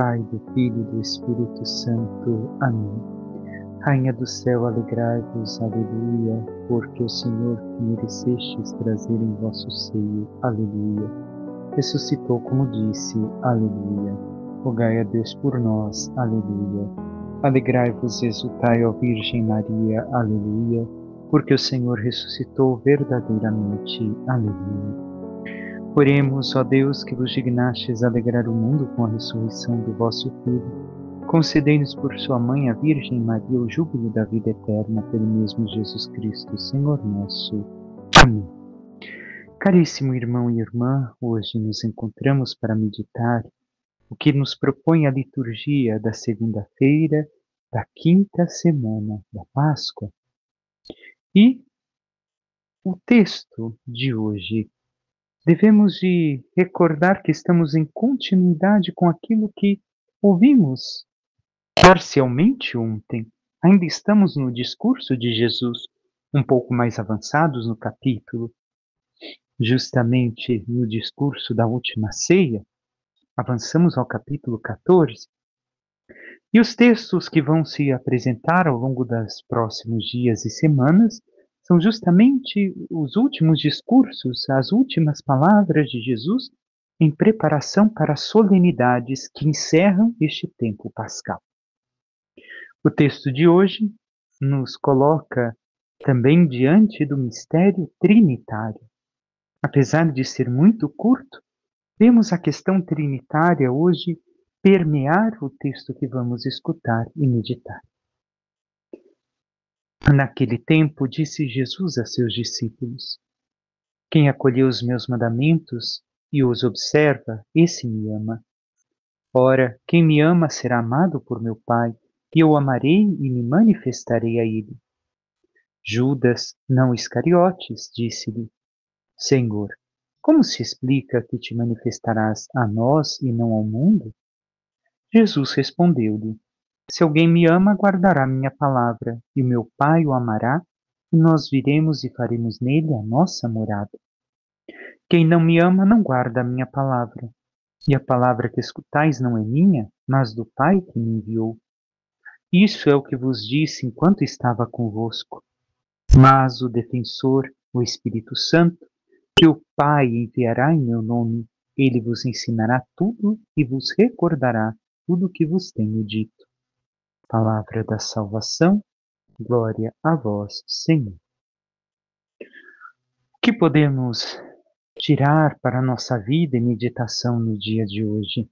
Pai, do Filho e do Espírito Santo. Amém. Rainha do céu, alegrai-vos, aleluia, porque o Senhor que merecestes trazer em vosso seio, aleluia, ressuscitou como disse, aleluia. Rogai a Deus por nós, aleluia. Alegrai-vos e exultai, ó Virgem Maria, aleluia, porque o Senhor ressuscitou verdadeiramente, aleluia. Oremos, ó Deus, que vos dignastes alegrar o mundo com a ressurreição do vosso Filho. Concedei-nos por sua mãe, a Virgem Maria, o júbilo da vida eterna, pelo mesmo Jesus Cristo, Senhor nosso. Amém. Caríssimo irmão e irmã, hoje nos encontramos para meditar o que nos propõe a liturgia da segunda-feira da quinta semana da Páscoa. E o texto de hoje, devemos de recordar que estamos em continuidade com aquilo que ouvimos parcialmente ontem. Ainda estamos no discurso de Jesus, um pouco mais avançados no capítulo, justamente no discurso da última ceia. Avançamos ao capítulo 14. E os textos que vão se apresentar ao longo dos próximos dias e semanas são justamente os últimos discursos, as últimas palavras de Jesus em preparação para as solenidades que encerram este tempo pascal. O texto de hoje nos coloca também diante do mistério trinitário. Apesar de ser muito curto, vemos a questão trinitária hoje permear o texto que vamos escutar e meditar. Naquele tempo, disse Jesus a seus discípulos: quem acolheu os meus mandamentos e os observa, esse me ama. Ora, quem me ama será amado por meu Pai, e eu amarei e me manifestarei a ele. Judas, não Iscariotes, disse-lhe: Senhor, como se explica que te manifestarás a nós e não ao mundo? Jesus respondeu-lhe: se alguém me ama, guardará minha palavra, e o meu Pai o amará, e nós viremos e faremos nele a nossa morada. Quem não me ama não guarda a minha palavra, e a palavra que escutais não é minha, mas do Pai que me enviou. Isso é o que vos disse enquanto estava convosco. Mas o defensor, o Espírito Santo, que o Pai enviará em meu nome, ele vos ensinará tudo e vos recordará tudo o que vos tenho dito. Palavra da salvação, glória a vós, Senhor. O que podemos tirar para a nossa vida e meditação no dia de hoje?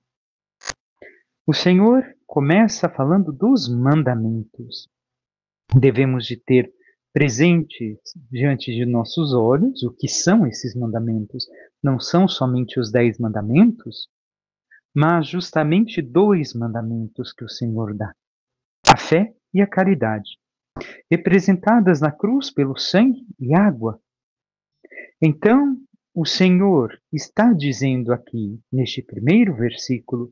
O Senhor começa falando dos mandamentos. Devemos de ter presentes diante de nossos olhos o que são esses mandamentos. Não são somente os 10 mandamentos, mas justamente 2 mandamentos que o Senhor dá: a fé e a caridade, representadas na cruz pelo sangue e água. Então, o Senhor está dizendo aqui, neste primeiro versículo,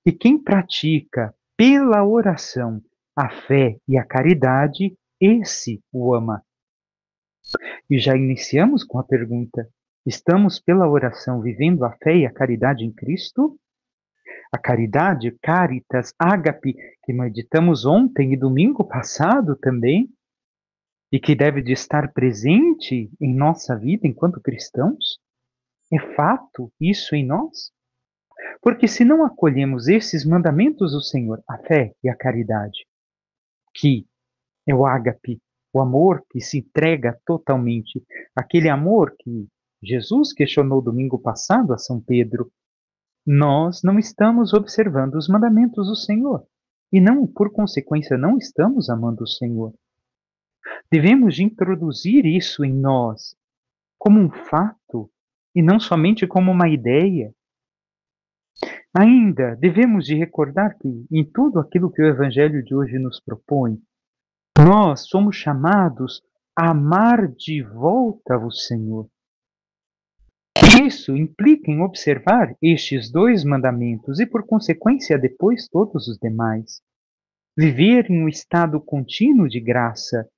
que quem pratica pela oração a fé e a caridade, esse o ama. E já iniciamos com a pergunta: estamos pela oração vivendo a fé e a caridade em Cristo? A caridade, caritas, ágape, que meditamos ontem e domingo passado também, e que deve de estar presente em nossa vida enquanto cristãos? É fato isso em nós? Porque se não acolhemos esses mandamentos do Senhor, a fé e a caridade, que é o ágape, o amor que se entrega totalmente, aquele amor que Jesus questionou domingo passado a São Pedro, nós não estamos observando os mandamentos do Senhor. E não, por consequência, não estamos amando o Senhor. Devemos de introduzir isso em nós como um fato e não somente como uma ideia. Ainda devemos de recordar que em tudo aquilo que o Evangelho de hoje nos propõe, nós somos chamados a amar de volta o Senhor. Isso implica em observar estes 2 mandamentos e, por consequência, depois todos os demais. Viver em um estado contínuo de graça,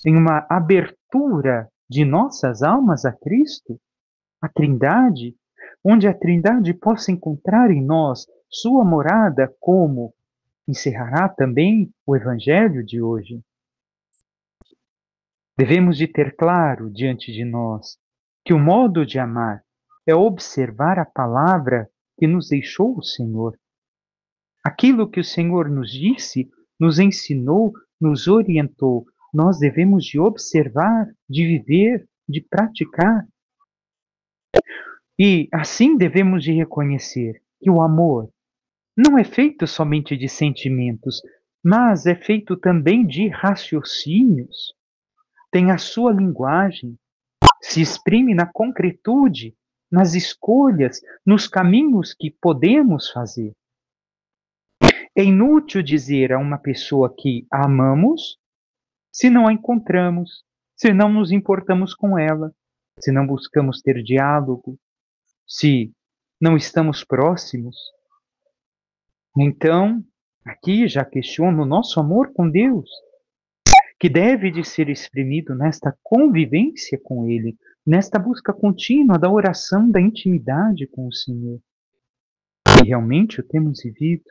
em uma abertura de nossas almas a Cristo, a Trindade, onde a Trindade possa encontrar em nós sua morada, como encerrará também o Evangelho de hoje. Devemos de ter claro diante de nós que o modo de amar é observar a palavra que nos deixou o Senhor. Aquilo que o Senhor nos disse, nos ensinou, nos orientou, nós devemos de observar, de viver, de praticar. E assim devemos de reconhecer que o amor não é feito somente de sentimentos, mas é feito também de raciocínios. Tem a sua linguagem, se exprime na concretude, nas escolhas, nos caminhos que podemos fazer. É inútil dizer a uma pessoa que a amamos se não a encontramos, se não nos importamos com ela, se não buscamos ter diálogo, se não estamos próximos. Então, aqui já questiono o nosso amor com Deus, que deve de ser exprimido nesta convivência com Ele, nesta busca contínua da oração, da intimidade com o Senhor. E realmente o temos vivido,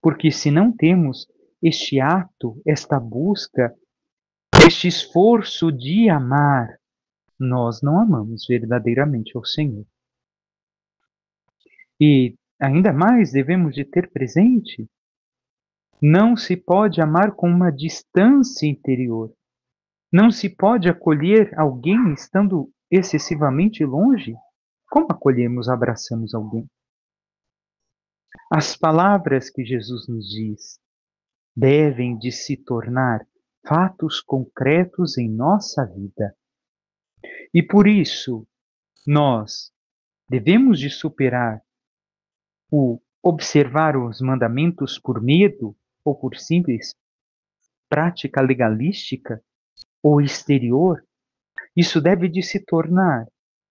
porque se não temos este ato, esta busca, este esforço de amar, nós não amamos verdadeiramente ao Senhor. E ainda mais devemos de ter presente, não se pode amar com uma distância interior. Não se pode acolher alguém estando excessivamente longe. Como acolhemos, abraçamos alguém? As palavras que Jesus nos diz devem de se tornar fatos concretos em nossa vida. E por isso, nós devemos de superar o observar os mandamentos por medo ou por simples prática legalística ou exterior. Isso deve de se tornar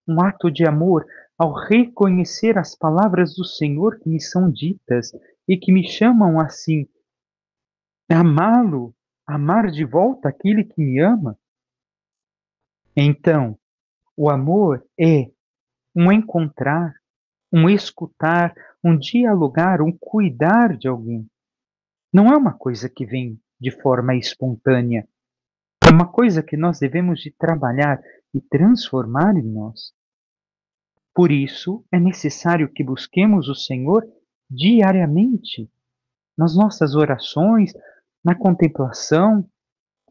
um ato de amor ao reconhecer as palavras do Senhor que me são ditas e que me chamam assim, amá-lo, amar de volta aquele que me ama. Então, o amor é um encontrar, um escutar, um dialogar, um cuidar de alguém. Não é uma coisa que vem de forma espontânea. É uma coisa que nós devemos de trabalhar e transformar em nós. Por isso, é necessário que busquemos o Senhor diariamente, nas nossas orações, na contemplação,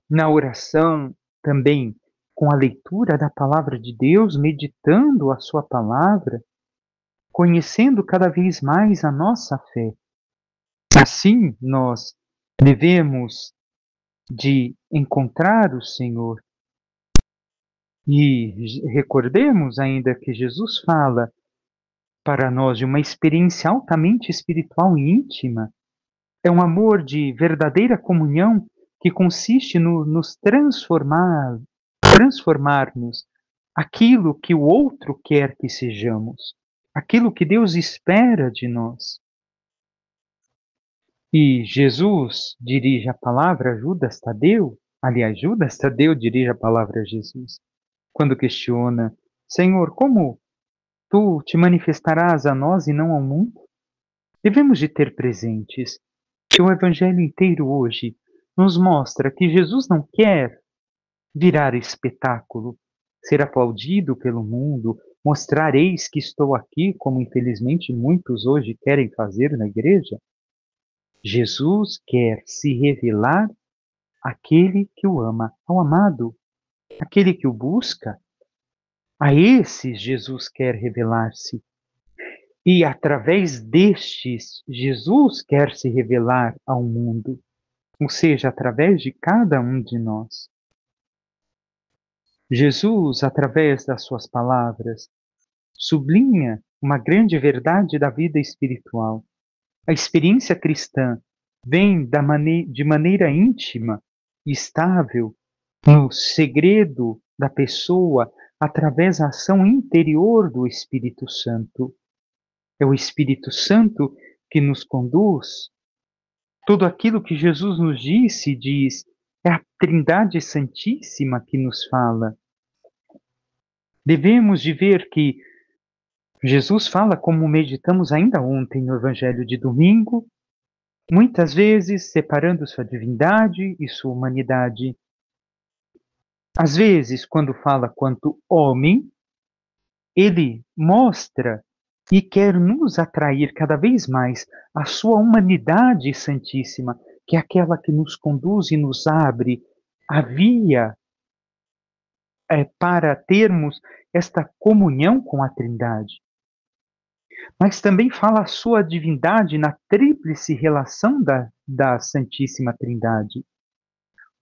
na oração também com a leitura da palavra de Deus, meditando a sua palavra, conhecendo cada vez mais a nossa fé. Assim, nós devemos de encontrar o Senhor. E recordemos ainda que Jesus fala para nós de uma experiência altamente espiritual e íntima. É um amor de verdadeira comunhão que consiste no nos transformarmos aquilo que o outro quer que sejamos, aquilo que Deus espera de nós. E Jesus dirige a palavra a Judas Tadeu, aliás, Judas Tadeu dirige a palavra a Jesus, quando questiona: Senhor, como tu te manifestarás a nós e não ao mundo? Devemos de ter presentes que o Evangelho inteiro hoje nos mostra que Jesus não quer virar espetáculo, ser aplaudido pelo mundo, mostrar eis que estou aqui, como infelizmente muitos hoje querem fazer na igreja. Jesus quer se revelar àquele que o ama, ao amado, aquele que o busca. A esses Jesus quer revelar-se. E através destes, Jesus quer se revelar ao mundo, ou seja, através de cada um de nós. Jesus, através das suas palavras, sublinha uma grande verdade da vida espiritual. A experiência cristã vem de maneira íntima e estável no segredo da pessoa através da ação interior do Espírito Santo. É o Espírito Santo que nos conduz. Tudo aquilo que Jesus nos disse, diz, é a Trindade Santíssima que nos fala. Devemos de ver que Jesus fala como meditamos ainda ontem no Evangelho de domingo, muitas vezes separando sua divindade e sua humanidade. Às vezes, quando fala quanto homem, ele mostra e quer nos atrair cada vez mais à sua humanidade santíssima, que é aquela que nos conduz e nos abre a via para termos esta comunhão com a Trindade. Mas também fala a sua divindade na tríplice relação da Santíssima Trindade,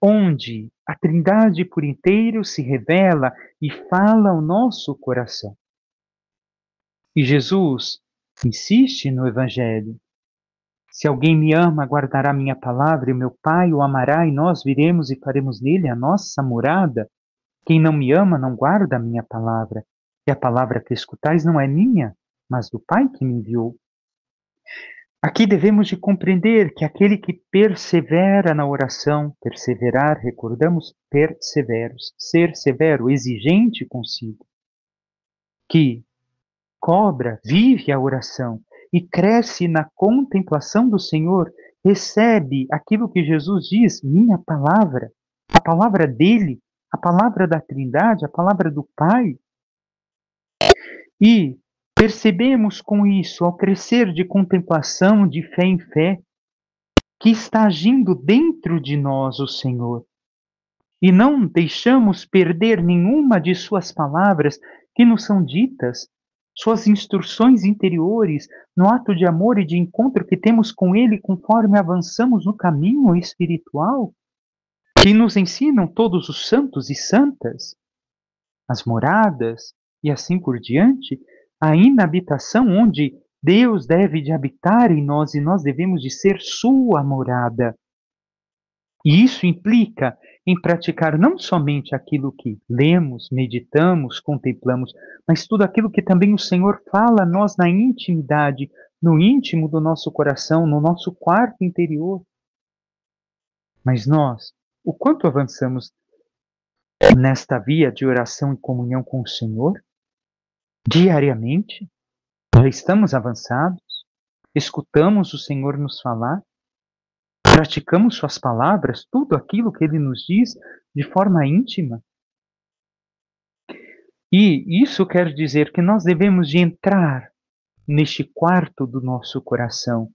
onde a Trindade por inteiro se revela e fala ao nosso coração. E Jesus insiste no Evangelho: se alguém me ama, guardará minha palavra, e meu Pai o amará, e nós viremos e faremos nele a nossa morada. Quem não me ama não guarda a minha palavra, e a palavra que escutais não é minha, mas do Pai que me enviou. Aqui devemos de compreender que aquele que persevera na oração, perseverar, recordamos, perseveros, ser severo, exigente consigo, que cobra, vive a oração e cresce na contemplação do Senhor, recebe aquilo que Jesus diz, minha palavra, a palavra dele, a palavra da Trindade, a palavra do Pai. E percebemos com isso, ao crescer de contemplação, de fé em fé, que está agindo dentro de nós o Senhor. E não deixamos perder nenhuma de suas palavras que nos são ditas, suas instruções interiores, no ato de amor e de encontro que temos com Ele conforme avançamos no caminho espiritual, que nos ensinam todos os santos e santas, as moradas e assim por diante, a inabitação onde Deus deve de habitar em nós e nós devemos de ser sua morada. E isso implica em praticar não somente aquilo que lemos, meditamos, contemplamos, mas tudo aquilo que também o Senhor fala a nós na intimidade, no íntimo do nosso coração, no nosso quarto interior. Mas nós, o quanto avançamos nesta via de oração e comunhão com o Senhor? Diariamente? Já estamos avançados? Escutamos o Senhor nos falar? Praticamos suas palavras, tudo aquilo que ele nos diz de forma íntima? E isso quer dizer que nós devemos de entrar neste quarto do nosso coração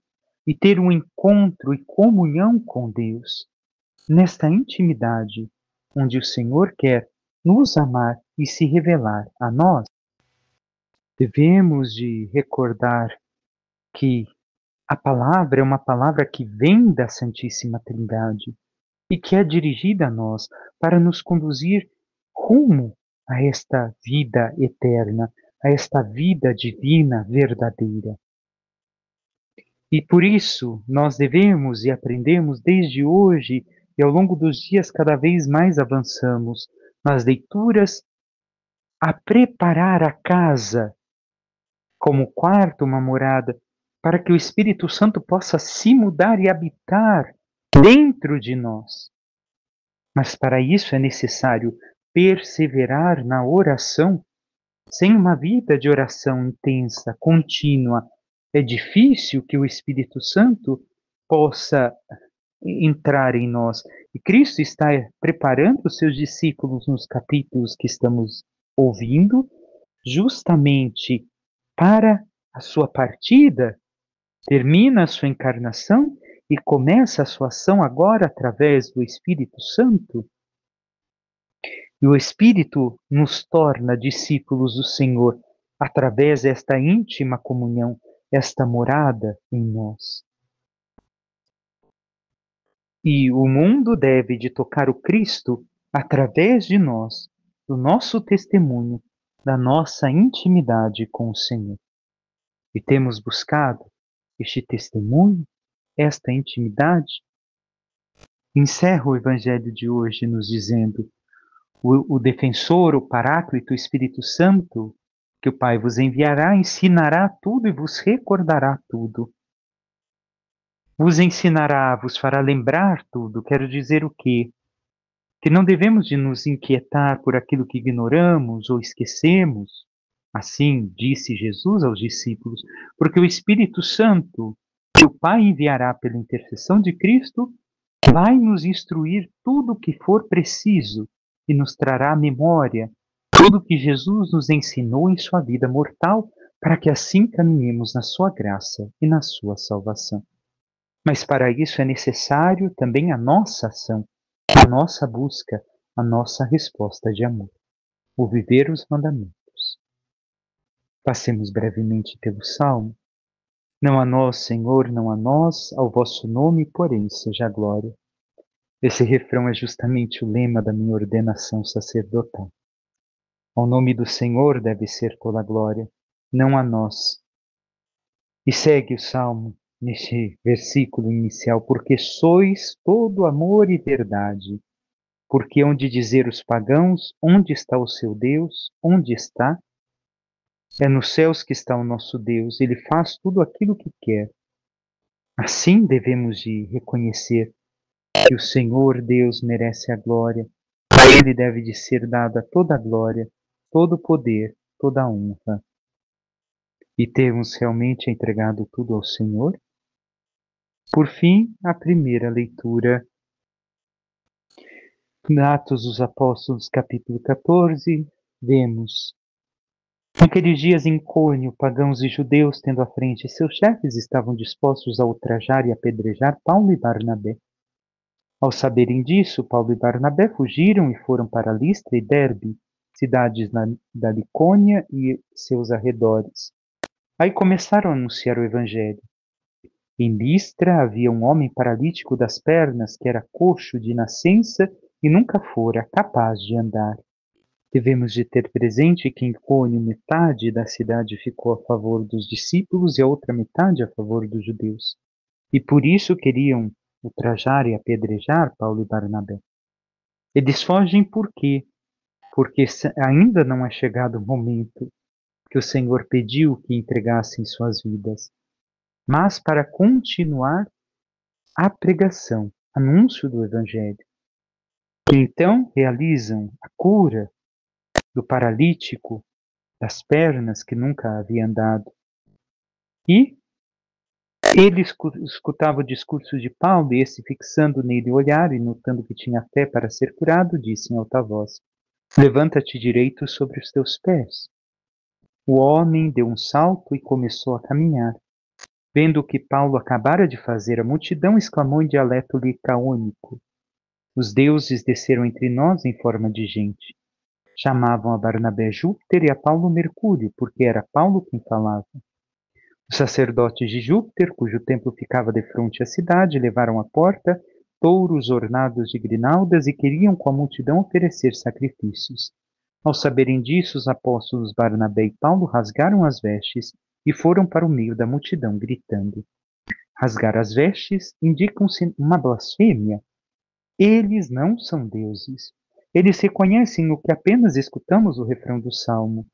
e ter um encontro e comunhão com Deus, nesta intimidade, onde o Senhor quer nos amar e se revelar a nós. Devemos de recordar que a palavra é uma palavra que vem da Santíssima Trindade e que é dirigida a nós para nos conduzir rumo a esta vida eterna, a esta vida divina verdadeira. E por isso nós devemos e aprendemos desde hoje e ao longo dos dias cada vez mais avançamos nas leituras a preparar a casa como quarto, uma morada, para que o Espírito Santo possa se mudar e habitar dentro de nós. Mas para isso é necessário perseverar na oração. Sem uma vida de oração intensa, contínua, é difícil que o Espírito Santo possa entrar em nós. E Cristo está preparando os seus discípulos nos capítulos que estamos ouvindo, justamente para a sua partida, termina a sua encarnação e começa a sua ação agora através do Espírito Santo. E o Espírito nos torna discípulos do Senhor através desta íntima comunhão, esta morada em nós. E o mundo deve de tocar o Cristo através de nós, do nosso testemunho, da nossa intimidade com o Senhor. E temos buscado este testemunho, esta intimidade. Encerro o Evangelho de hoje nos dizendo: o defensor, o Paráclito, o Espírito Santo, que o Pai vos enviará, ensinará tudo e vos recordará tudo. Vos ensinará, vos fará lembrar tudo. Quero dizer o quê? Que não devemos de nos inquietar por aquilo que ignoramos ou esquecemos, Assim disse Jesus aos discípulos, porque o Espírito Santo, que o Pai enviará pela intercessão de Cristo, vai nos instruir tudo o que for preciso e nos trará à memória tudo o que Jesus nos ensinou em sua vida mortal, para que assim caminhemos na sua graça e na sua salvação. Mas para isso é necessário também a nossa ação, a nossa busca, a nossa resposta de amor, o viver os mandamentos. Passemos brevemente pelo Salmo. Não a nós, Senhor, não a nós, ao vosso nome, porém, seja a glória. Esse refrão é justamente o lema da minha ordenação sacerdotal. Ao nome do Senhor deve ser toda a glória, não a nós. E segue o Salmo neste versículo inicial, porque sois todo amor e verdade. Porque hão de dizer os pagãos, onde está o seu Deus? Onde está? É nos céus que está o nosso Deus, ele faz tudo aquilo que quer. Assim devemos de reconhecer que o Senhor Deus merece a glória, a ele deve de ser dada toda a glória, todo o poder, toda a honra. E temos realmente entregado tudo ao Senhor? Por fim, a primeira leitura, Atos dos Apóstolos, capítulo 14, vemos: naqueles dias em Icônio, pagãos e judeus, tendo à frente seus chefes, estavam dispostos a ultrajar e apedrejar Paulo e Barnabé. Ao saberem disso, Paulo e Barnabé fugiram e foram para Listra e Derbe, cidades da Licônia e seus arredores. Aí começaram a anunciar o evangelho. Em Listra havia um homem paralítico das pernas, que era coxo de nascença e nunca fora capaz de andar. Devemos de ter presente que em Icônio metade da cidade ficou a favor dos discípulos e a outra metade a favor dos judeus. E por isso queriam ultrajar e apedrejar Paulo e Barnabé. Eles fogem por quê? Porque ainda não é chegado o momento que o Senhor pediu que entregassem suas vidas, mas para continuar a pregação, anúncio do Evangelho. E então realizam a cura do paralítico das pernas que nunca havia andado. E ele escutava o discurso de Paulo e esse, fixando nele o olhar e notando que tinha fé para ser curado, disse em alta voz: levanta-te direito sobre os teus pés. O homem deu um salto e começou a caminhar. Vendo o que Paulo acabara de fazer, a multidão exclamou em dialeto licaônico: os deuses desceram entre nós em forma de gente. Chamavam a Barnabé Júpiter e a Paulo Mercúrio, porque era Paulo quem falava. Os sacerdotes de Júpiter, cujo templo ficava defronte à cidade, levaram à porta touros ornados de grinaldas e queriam com a multidão oferecer sacrifícios. Ao saberem disso, os apóstolos Barnabé e Paulo rasgaram as vestes e foram para o meio da multidão, gritando. Rasgar as vestes indicam-se uma blasfêmia. Eles não são deuses. Eles reconhecem o que apenas escutamos o refrão do Salmo.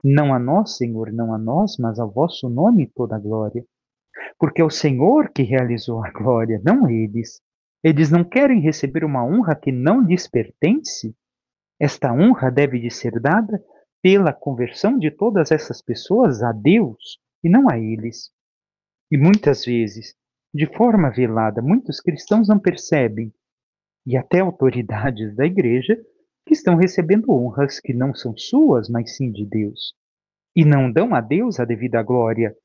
Não a nós, Senhor, não a nós, mas ao vosso nome toda a glória. Porque é o Senhor que realizou a glória, não eles. Eles não querem receber uma honra que não lhes pertence? Esta honra deve de ser dada pela conversão de todas essas pessoas a Deus e não a eles. E muitas vezes, de forma velada, muitos cristãos não percebem, e até autoridades da igreja, que estão recebendo honras que não são suas, mas sim de Deus. E não dão a Deus a devida glória,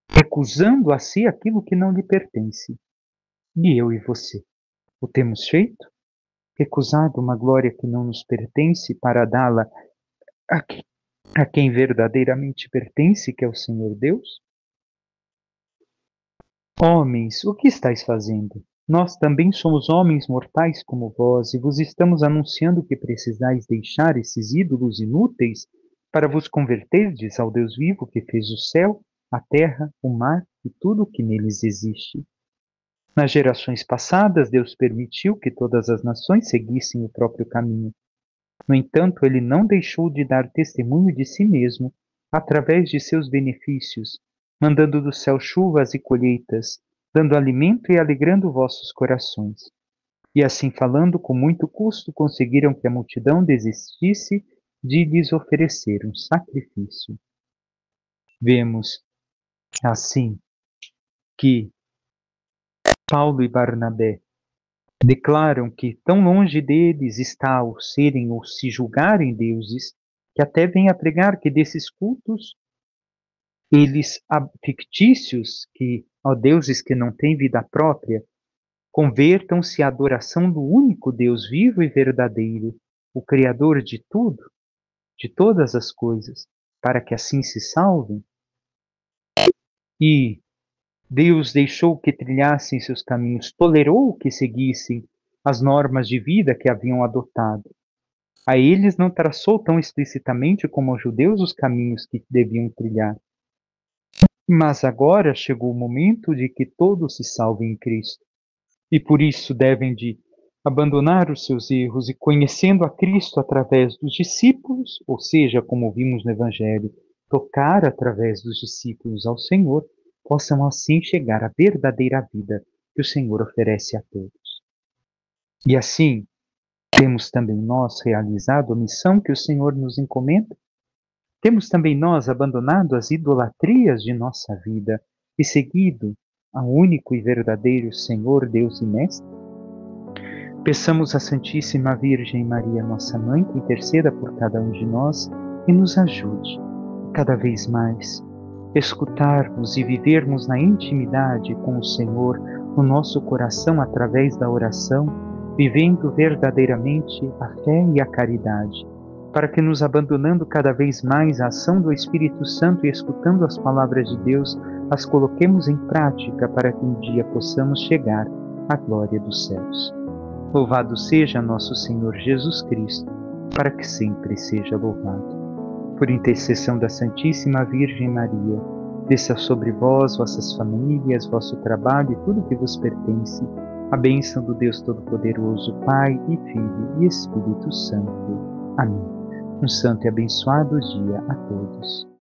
recusando a si aquilo que não lhe pertence. E eu e você, o temos feito? Recusado uma glória que não nos pertence para dá-la a, a quem verdadeiramente pertence, que é o Senhor Deus? Homens, o que estáis fazendo? Nós também somos homens mortais como vós, e vos estamos anunciando que precisais deixar esses ídolos inúteis para vos converterdes ao Deus vivo que fez o céu, a terra, o mar e tudo o que neles existe. Nas gerações passadas, Deus permitiu que todas as nações seguissem o próprio caminho. No entanto, ele não deixou de dar testemunho de si mesmo através de seus benefícios, mandando do céu chuvas e colheitas, dando alimento e alegrando vossos corações. E assim falando, com muito custo, conseguiram que a multidão desistisse de lhes oferecer um sacrifício. Vemos, assim, que Paulo e Barnabé declaram que tão longe deles está o serem ou se julgarem deuses, que até vêm a pregar que desses cultos, eles fictícios, que, ó deuses que não têm vida própria, convertam-se à adoração do único Deus vivo e verdadeiro, o Criador de tudo, de todas as coisas, para que assim se salvem. E Deus deixou que trilhassem seus caminhos, tolerou que seguissem as normas de vida que haviam adotado. A eles não traçou tão explicitamente como aos judeus os caminhos que deviam trilhar. Mas agora chegou o momento de que todos se salvem em Cristo. E por isso devem de abandonar os seus erros e, conhecendo a Cristo através dos discípulos, ou seja, como vimos no Evangelho, tocar através dos discípulos ao Senhor, possam assim chegar à verdadeira vida que o Senhor oferece a todos. E assim, temos também nós realizado a missão que o Senhor nos encomenda? Temos também nós abandonado as idolatrias de nossa vida e seguido ao único e verdadeiro Senhor, Deus e Mestre? Peçamos à Santíssima Virgem Maria, nossa Mãe, que interceda por cada um de nós e nos ajude, cada vez mais, escutarmos e vivermos na intimidade com o Senhor, no nosso coração através da oração, vivendo verdadeiramente a fé e a caridade, para que, nos abandonando cada vez mais à ação do Espírito Santo e escutando as palavras de Deus, as coloquemos em prática para que um dia possamos chegar à glória dos céus. Louvado seja nosso Senhor Jesus Cristo, para que sempre seja louvado. Por intercessão da Santíssima Virgem Maria, desça sobre vós, vossas famílias, vosso trabalho e tudo que vos pertence, a bênção do Deus Todo-Poderoso, Pai e Filho e Espírito Santo. Amém. Um santo e abençoado dia a todos.